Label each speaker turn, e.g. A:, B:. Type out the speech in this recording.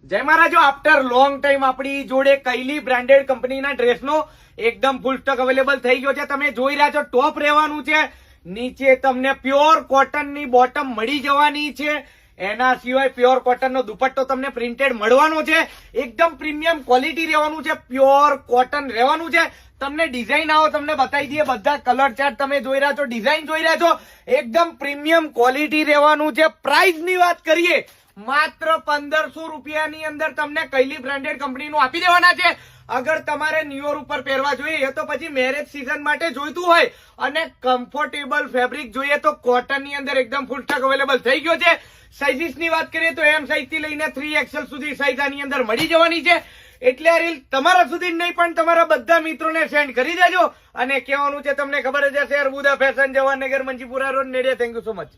A: જય મહારાજો, after long time આપણી જોડે કૈલી બ્રાન્ડેડ કંપનીના ડ્રેસનો એકદમ ફૂલ સ્ટોક અવેલેબલ થઈ ગયો છે. તમે જોઈ રહ્યા છો ટોપ રહેવાનું છે, નીચે તમને પ્યોર કોટનની બોટમ મળી જવાની છે. એના સિવાય પ્યોર કોટનનો દુપટ્ટો તમને પ્રિન્ટેડ મળવાનો છે. એકદમ પ્રીમિયમ ક્વોલિટી રહેવાનું છે, પ્યોર કોટન રહેવાનું છે. તમને ડિઝાઇન આવો તમને બતાવી દઈએ, બધા કલર ચાર્ટ તમે જોઈ રહ્યા છો, ડિઝાઇન જોઈ રહ્યા છો. એકદમ પ્રીમિયમ ક્વોલિટી રહેવાનું છે. પ્રાઇસ ની વાત કરીએ માત્ર 1500 રૂપિયાની અંદર તમને કૈલી બ્રાન્ડેડ કંપનીનું આપી દેવાના છે. અગર તમારે ન્યુ યર ઉપર પહેરવા જોઈએ તો પછી મેરેજ સિઝન માટે જોઈતું હોય અને કમ્ફર્ટેબલ ફેબ્રિક જોઈએ તો કોટનની અંદર એકદમ ફૂલ સ્ટોક અવેલેબલ થઈ ગયો છે. સાઇઝીસ ની વાત કરીએ તો એમ સાઇઝ થી લઈને 3XL સુધી સાઇઝ આની અંદર મળી જવાની છે. એટલે આ રીલ તમારા સુધી નહીં પણ તમારા બધા મિત્રોને સેન્ડ કરી દેજો. અને કહેવાનું છે તમને ખબર જ હશે, Arbuda fashion, Jawaharnagar, Manjipura road, Nediya. Thank you so much.